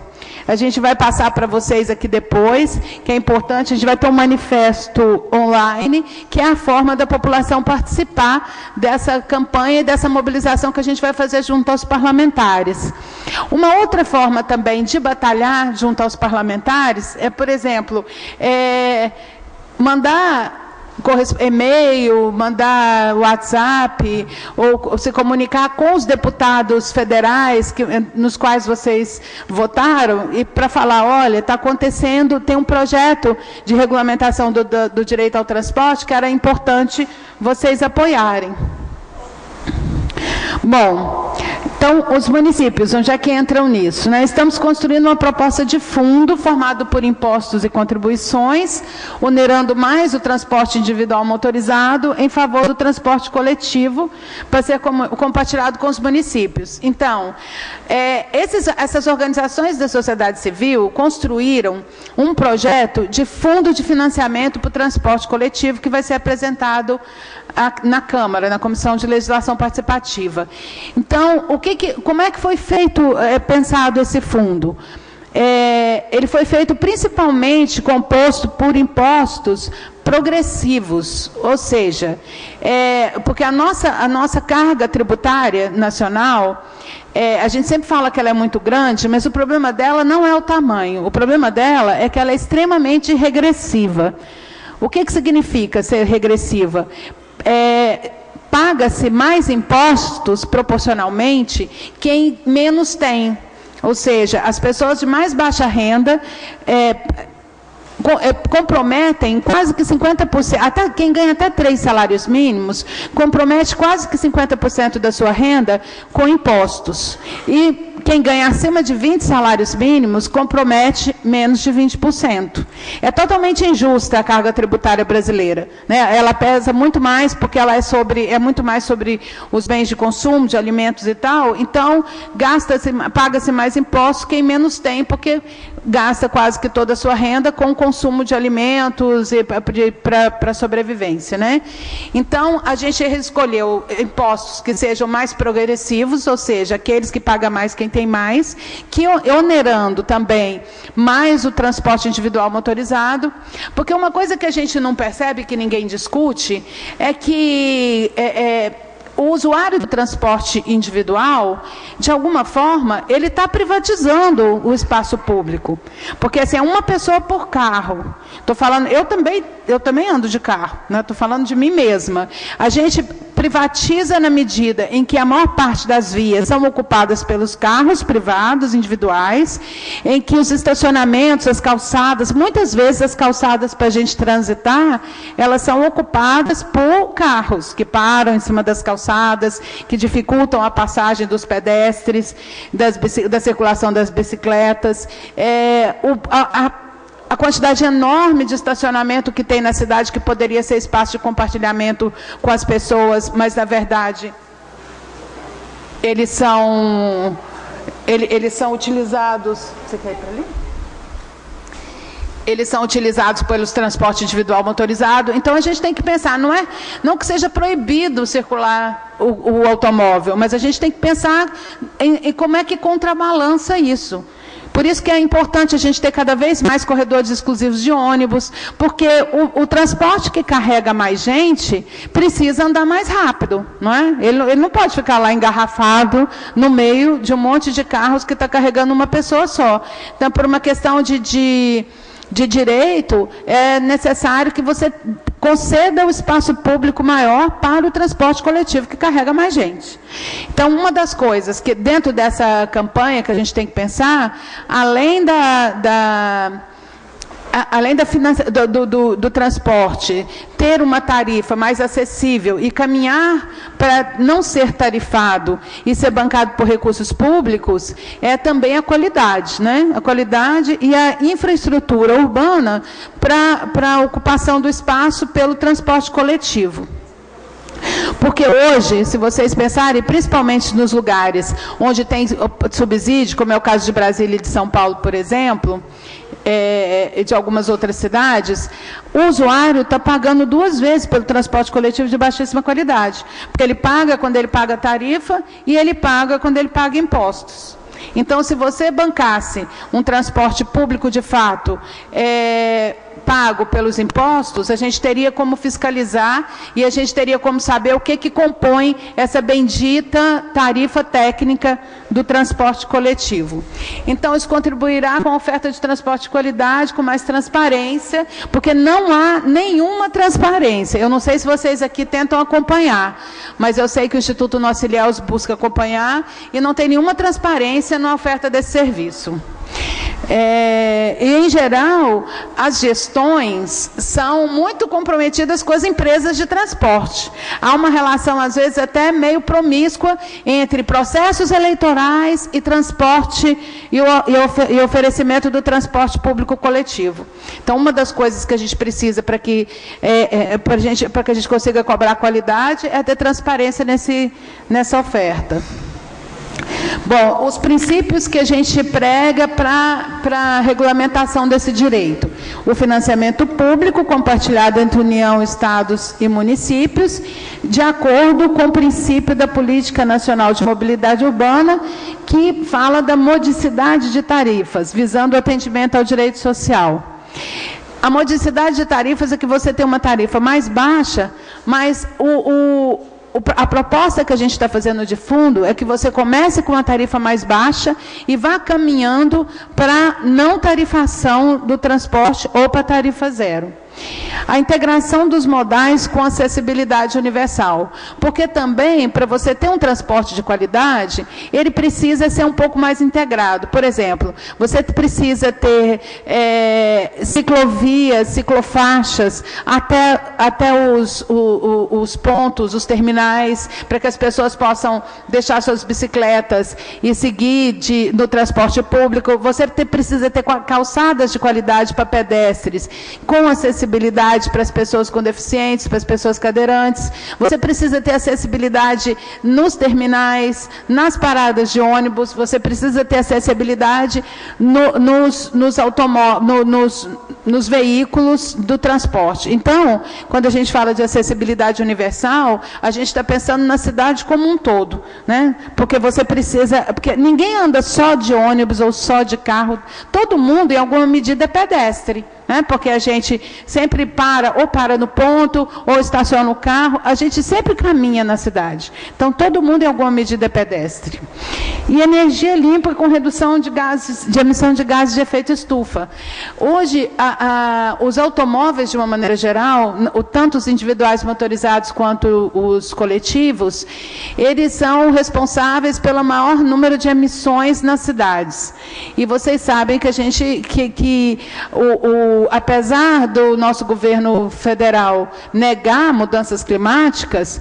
a gente vai passar para vocês aqui depois, que é importante, a gente vai ter um manifesto online, que é a forma da população participar dessa campanha e dessa mobilização que a gente vai fazer junto aos parlamentares. Uma outra forma também de batalhar junto aos parlamentares é, por exemplo, mandar e-mail, mandar WhatsApp, ou se comunicar com os deputados federais nos quais vocês votaram, e para falar, olha, está acontecendo, tem um projeto de regulamentação do direito ao transporte que era importante vocês apoiarem. Bom, então, os municípios, onde é que entram nisso? Nós estamos construindo uma proposta de fundo formado por impostos e contribuições, onerando mais o transporte individual motorizado em favor do transporte coletivo, para ser compartilhado com os municípios. Então, essas organizações da sociedade civil construíram um projeto de fundo de financiamento para o transporte coletivo, que vai ser apresentado na Câmara, na Comissão de Legislação Participativa. Então, como é que foi pensado esse fundo? Ele foi feito principalmente composto por impostos progressivos, ou seja, porque a nossa carga tributária nacional, a gente sempre fala que ela é muito grande, mas o problema dela não é o tamanho, o problema dela é que ela é extremamente regressiva. O que significa ser regressiva? Paga-se mais impostos proporcionalmente quem menos tem. Ou seja, as pessoas de mais baixa renda comprometem quase que 50%, até quem ganha até 3 salários mínimos, compromete quase que 50% da sua renda com impostos. E quem ganha acima de 20 salários mínimos compromete menos de 20%. É totalmente injusta a carga tributária brasileira, né? Ela pesa muito mais, porque ela é muito mais sobre os bens de consumo, de alimentos e tal. Então, paga-se mais impostos quem menos tem, porque gasta quase que toda a sua renda com o consumo de alimentos e para sobrevivência, né? Então, a gente escolheu impostos que sejam mais progressivos, ou seja, aqueles que pagam mais quem tem mais, que onerando também mais o transporte individual motorizado, porque uma coisa que a gente não percebe, que ninguém discute, é que o usuário do transporte individual, de alguma forma, ele está privatizando o espaço público. Porque assim, é uma pessoa por carro. Estou falando, eu também ando de carro, né? Estou falando de mim mesma. A gente privatiza na medida em que a maior parte das vias são ocupadas pelos carros privados, individuais, em que os estacionamentos, as calçadas, muitas vezes as calçadas para a gente transitar, elas são ocupadas por carros que param em cima das calçadas, que dificultam a passagem dos pedestres, da circulação das bicicletas. A quantidade enorme de estacionamento que tem na cidade, que poderia ser espaço de compartilhamento com as pessoas, mas, na verdade, eles são utilizados... Você quer ir para ali? Eles são utilizados pelos transporte individual motorizado. Então, a gente tem que pensar, não que seja proibido circular o automóvel, mas a gente tem que pensar em como é que contrabalança isso. Por isso que é importante a gente ter cada vez mais corredores exclusivos de ônibus, porque o transporte que carrega mais gente precisa andar mais rápido, não é? Ele não pode ficar lá engarrafado no meio de um monte de carros que está carregando uma pessoa só. Então, por uma questão de direito, é necessário que você conceda o espaço público maior para o transporte coletivo, que carrega mais gente. Então, uma das coisas que, dentro dessa campanha que a gente tem que pensar, além do transporte, ter uma tarifa mais acessível e caminhar para não ser tarifado e ser bancado por recursos públicos, é também a qualidade, né? A qualidade e a infraestrutura urbana para a ocupação do espaço pelo transporte coletivo. Porque hoje, se vocês pensarem, principalmente nos lugares onde tem subsídio, como é o caso de Brasília e de São Paulo, por exemplo, de algumas outras cidades, o usuário está pagando 2 vezes pelo transporte coletivo de baixíssima qualidade. Porque ele paga quando ele paga a tarifa e ele paga quando ele paga impostos. Então, se você bancasse um transporte público de fato, pago pelos impostos, a gente teria como fiscalizar e a gente teria como saber o que compõe essa bendita tarifa técnica do transporte coletivo. Então, isso contribuirá com a oferta de transporte de qualidade, com mais transparência, porque não há nenhuma transparência. Eu não sei se vocês aqui tentam acompanhar, mas eu sei que o Instituto Nossa Ilhéus busca acompanhar e não tem nenhuma transparência na oferta desse serviço. E, em geral, as gestões são muito comprometidas com as empresas de transporte. Há uma relação, às vezes, até meio promíscua entre processos eleitorais e transporte e oferecimento do transporte público coletivo. Então, uma das coisas que a gente precisa para que a gente consiga cobrar qualidade é ter transparência nessa oferta. Bom, os princípios que a gente prega para a regulamentação desse direito. O financiamento público compartilhado entre União, Estados e municípios, de acordo com o princípio da Política Nacional de Mobilidade Urbana, que fala da modicidade de tarifas, visando o atendimento ao direito social. A modicidade de tarifas é que você tem uma tarifa mais baixa, mas a proposta que a gente está fazendo de fundo é que você comece com a tarifa mais baixa e vá caminhando para não tarifação do transporte ou para tarifa zero. A integração dos modais com acessibilidade universal, porque também, para você ter um transporte de qualidade, ele precisa ser um pouco mais integrado. Por exemplo, você precisa ter ciclovias, ciclofaixas, até os pontos, os terminais, para que as pessoas possam deixar suas bicicletas e seguir no transporte público. Você precisa ter calçadas de qualidade para pedestres, com acessibilidade para as pessoas com deficientes, para as pessoas cadeirantes. Você precisa ter acessibilidade nos terminais, nas paradas de ônibus, você precisa ter acessibilidade nos veículos do transporte. Então, quando a gente fala de acessibilidade universal, a gente está pensando na cidade como um todo, né? Porque ninguém anda só de ônibus ou só de carro, todo mundo, em alguma medida, é pedestre. Porque a gente sempre para no ponto, ou estaciona o carro, a gente sempre caminha na cidade. Então, todo mundo, em alguma medida, é pedestre. E energia limpa com redução de emissão de gases de efeito estufa. Hoje, os automóveis, de uma maneira geral, tanto os individuais motorizados quanto os coletivos, eles são responsáveis pelo maior número de emissões nas cidades. E vocês sabem que apesar do nosso governo federal negar mudanças climáticas,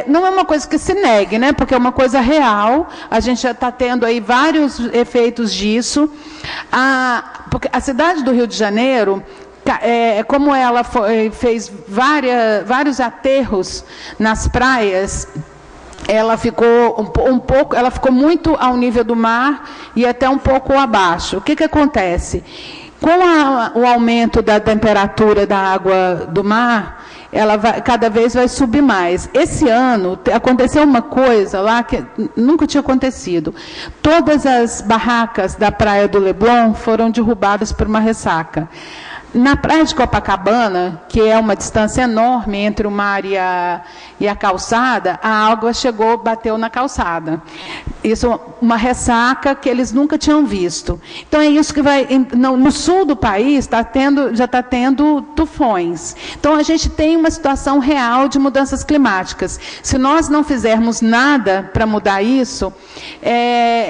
não é uma coisa que se negue, né? Porque é uma coisa real, a gente já está tendo aí vários efeitos disso. Porque a cidade do Rio de Janeiro, como ela fez vários aterros nas praias, ela ficou ela ficou muito ao nível do mar e até um pouco abaixo. O que acontece? Com o aumento da temperatura da água do mar, ela cada vez vai subir mais. Esse ano, aconteceu uma coisa lá que nunca tinha acontecido. Todas as barracas da Praia do Leblon foram derrubadas por uma ressaca. Na praia de Copacabana, que é uma distância enorme entre o mar e a calçada, a água bateu na calçada. Isso, uma ressaca que eles nunca tinham visto. Então, é isso que vai... No sul do país, já está tendo tufões. Então, a gente tem uma situação real de mudanças climáticas. Se nós não fizermos nada para mudar isso,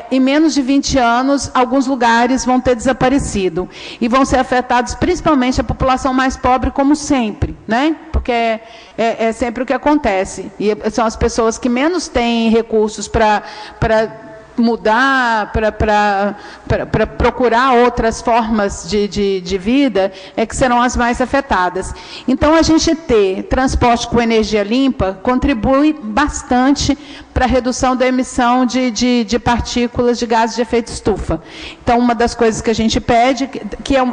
em menos de 20 anos, alguns lugares vão ter desaparecido. E vão ser afetados, principalmente, a população mais pobre, como sempre, né? Porque é sempre o que acontece. E são as pessoas que menos têm recursos para mudar, para procurar outras formas de vida, que serão as mais afetadas. Então, a gente ter transporte com energia limpa contribui bastante para a redução da emissão de partículas de gases de efeito estufa. Então, uma das coisas que a gente pede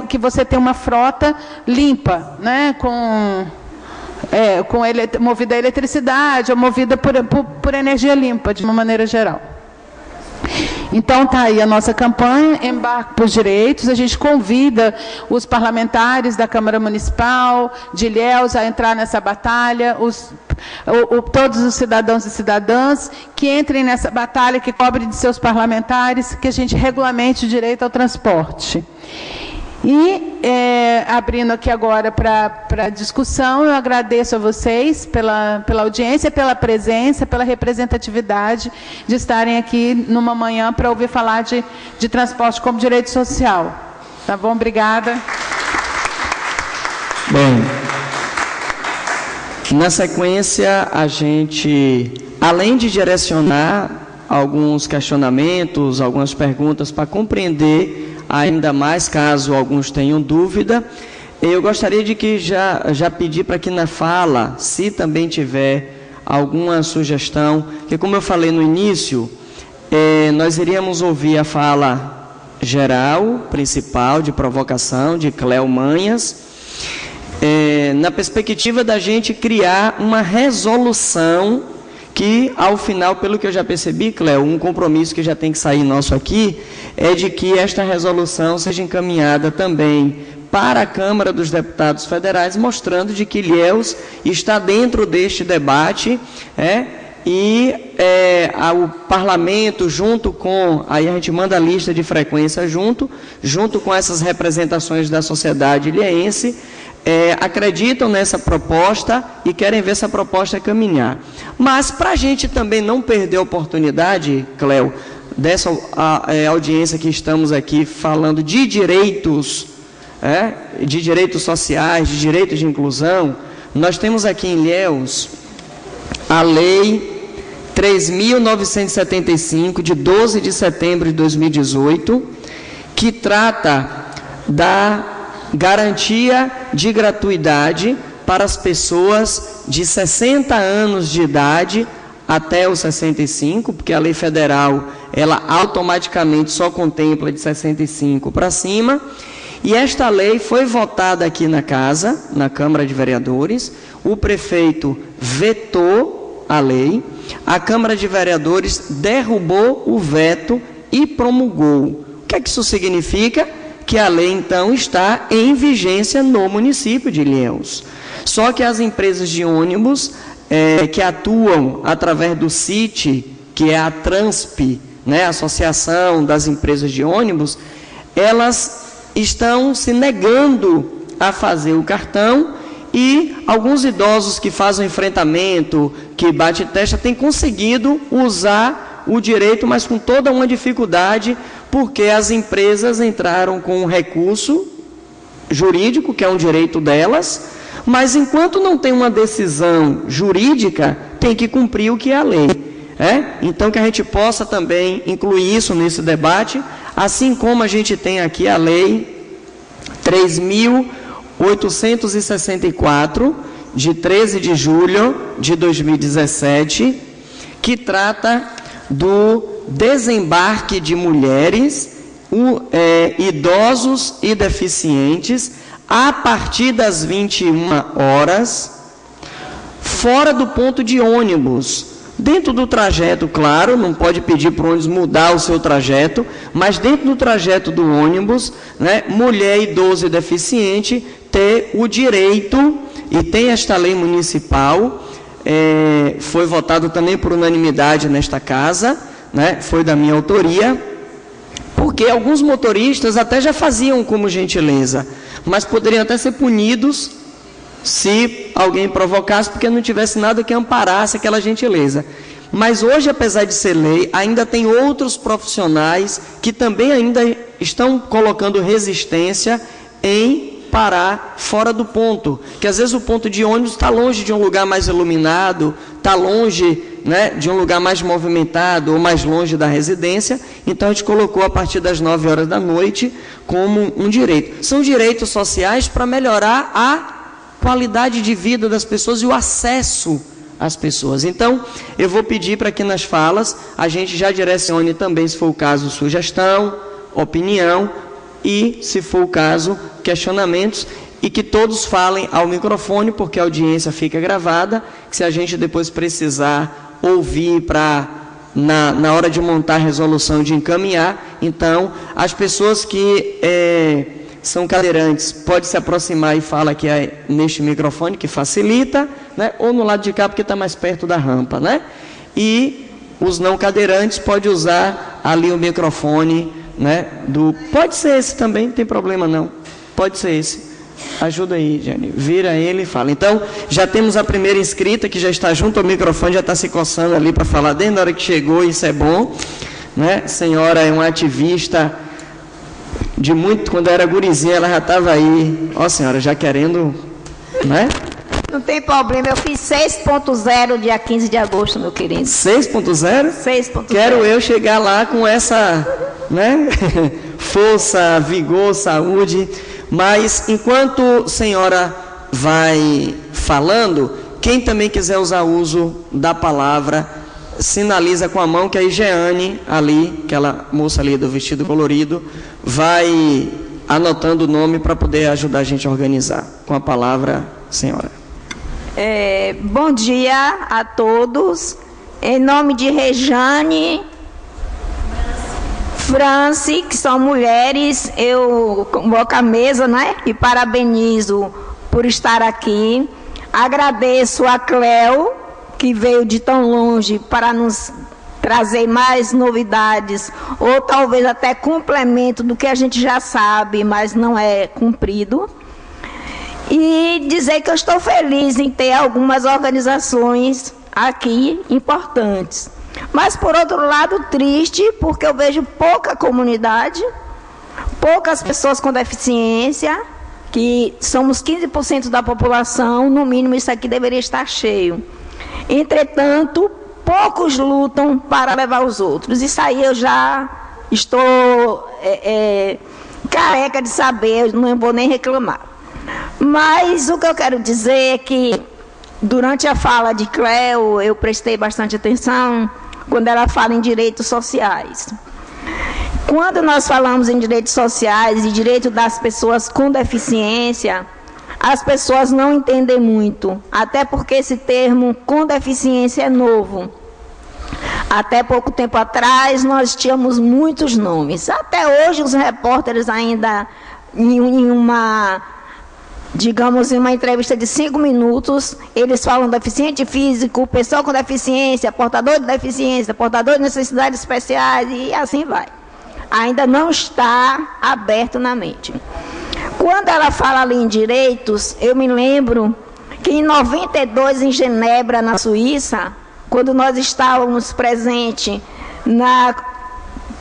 que você tenha uma frota limpa, né, movida a eletricidade ou movida por energia limpa, de uma maneira geral. Então, está aí a nossa campanha, Embarque por Direitos. A gente convida os parlamentares da Câmara Municipal, de Ilhéus, a entrar nessa batalha, todos os cidadãos e cidadãs que entrem nessa batalha, que cobrem de seus parlamentares, que a gente regulamente o direito ao transporte. E, abrindo aqui agora para discussão, eu agradeço a vocês pela audiência, pela presença, pela representatividade de estarem aqui numa manhã para ouvir falar de transporte como direito social. Tá bom? Obrigada. Bem, na sequência, a gente, além de direcionar alguns questionamentos, algumas perguntas para compreender ainda mais, caso alguns tenham dúvida, eu gostaria de que já pedir para que na fala, se também tiver alguma sugestão, que como eu falei no início, nós iríamos ouvir a fala geral, principal, de provocação, de Cléo Manhas, na perspectiva da gente criar uma resolução que, ao final, pelo que eu já percebi, Cléo, um compromisso que já tem que sair nosso aqui, é de que esta resolução seja encaminhada também para a Câmara dos Deputados Federais, mostrando de que Ilhéus está dentro deste debate, e o Parlamento, junto com, aí a gente manda a lista de frequência junto com essas representações da sociedade ilhéense, acreditam nessa proposta e querem ver essa proposta caminhar. Mas, para a gente também não perder a oportunidade, Cléo, dessa audiência que estamos aqui falando de direitos, de direitos sociais, de direitos de inclusão, nós temos aqui em Ilhéus a Lei 3.975, de 12 de setembro de 2018, que trata da garantia de gratuidade para as pessoas de 60 anos de idade até os 65, porque a lei federal, ela automaticamente só contempla de 65 para cima, e esta lei foi votada aqui na casa, na Câmara de Vereadores, o prefeito vetou a lei, a Câmara de Vereadores derrubou o veto e promulgou. O que é que isso significa? Que a lei, então, está em vigência no município de Ilhéus. Só que as empresas de ônibus que atuam através do CIT, que é a TRANSP, a Associação das Empresas de Ônibus, elas estão se negando a fazer o cartão, e alguns idosos que fazem enfrentamento, que bate testa, têm conseguido usar o direito, mas com toda uma dificuldade, porque as empresas entraram com um recurso jurídico, que é um direito delas, mas enquanto não tem uma decisão jurídica, tem que cumprir o que é a lei. Então, que a gente possa também incluir isso nesse debate, assim como a gente tem aqui a Lei 3.864, de 13 de julho de 2017, que trata do desembarque de mulheres, idosos e deficientes, a partir das 21 horas, fora do ponto de ônibus. Dentro do trajeto, claro, não pode pedir para o ônibus mudar o seu trajeto, mas dentro do trajeto do ônibus, mulher, idoso e deficiente ter o direito, e tem esta lei municipal, foi votado também por unanimidade nesta casa, foi da minha autoria, porque alguns motoristas até já faziam como gentileza, mas poderiam até ser punidos se alguém provocasse, porque não tivesse nada que amparasse aquela gentileza. Mas hoje, apesar de ser lei, ainda tem outros profissionais que também ainda estão colocando resistência em parar fora do ponto, que às vezes o ponto de ônibus está longe de um lugar mais iluminado, está longe de um lugar mais movimentado ou mais longe da residência, então a gente colocou a partir das 9 horas da noite como um direito. São direitos sociais para melhorar a qualidade de vida das pessoas e o acesso às pessoas. Então, eu vou pedir para que nas falas a gente já direcione também, se for o caso, sugestão, opinião e, se for o caso, questionamentos, e que todos falem ao microfone, porque a audiência fica gravada, que se a gente depois precisar ouvir para na hora de montar a resolução, de encaminhar. Então, as pessoas que são cadeirantes podem se aproximar e falar que é neste microfone, que facilita, né? Ou no lado de cá, porque está mais perto da rampa, né? E os não cadeirantes podem usar ali o microfone, né? Pode ser esse também, não tem problema não. Pode ser esse. Ajuda aí, Jane. Vira ele e fala. Então, já temos a primeira inscrita que já está junto ao microfone, já está se coçando ali para falar desde a hora que chegou, isso é bom, né? A senhora é uma ativista de muito, quando era gurizinha, ela já estava aí. Ó, senhora, já querendo, né? Não tem problema, eu fiz 6.0 dia 15 de agosto, meu querido. 6.0? 6.0. Quero eu chegar lá com essa, né? Força, vigor, saúde. Mas, enquanto a senhora vai falando, quem também quiser usar uso da palavra, sinaliza com a mão que a Jeane, ali, aquela moça ali do vestido colorido, vai anotando o nome para poder ajudar a gente a organizar. Com a palavra, senhora. Bom dia a todos. Em nome de Rejane, Franci, que são mulheres, eu convoco a mesa, né? E parabenizo por estar aqui. Agradeço a Cleo, que veio de tão longe para nos trazer mais novidades, ou talvez até complemento do que a gente já sabe, mas não é cumprido. E dizer que eu estou feliz em ter algumas organizações aqui importantes. Mas, por outro lado, triste, porque eu vejo pouca comunidade, poucas pessoas com deficiência, que somos 15% da população, no mínimo isso aqui deveria estar cheio. Entretanto, poucos lutam para levar os outros. Isso aí eu já estou careca de saber, não vou nem reclamar. Mas o que eu quero dizer é que, durante a fala de Cleo, eu prestei bastante atenção quando ela fala em direitos sociais. Quando nós falamos em direitos sociais e direito das pessoas com deficiência, as pessoas não entendem muito, até porque esse termo com deficiência é novo. Até pouco tempo atrás, nós tínhamos muitos nomes. Até hoje, os repórteres ainda, em uma entrevista de 5 minutos, eles falam deficiente físico, pessoa com deficiência, portador de deficiência, portador de necessidades especiais, e assim vai. Ainda não está aberto na mente. Quando ela fala ali em direitos, eu me lembro que em 92, em Genebra, na Suíça, quando nós estávamos presentes na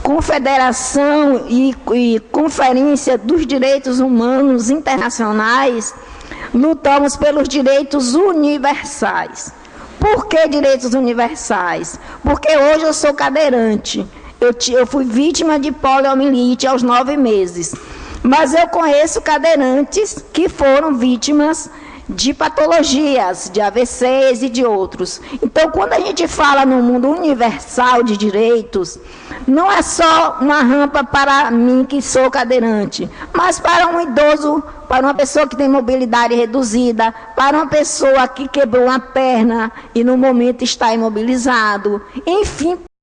Confederação e Conferência dos Direitos Humanos Internacionais, lutamos pelos direitos universais. Por que direitos universais? Porque hoje eu sou cadeirante. Eu fui vítima de poliomielite aos 9 meses. Mas eu conheço cadeirantes que foram vítimas de patologias, de AVCs e de outros. Então, quando a gente fala no mundo universal de direitos, não é só uma rampa para mim que sou cadeirante, mas para um idoso, para uma pessoa que tem mobilidade reduzida, para uma pessoa que quebrou uma perna e no momento está imobilizado, enfim,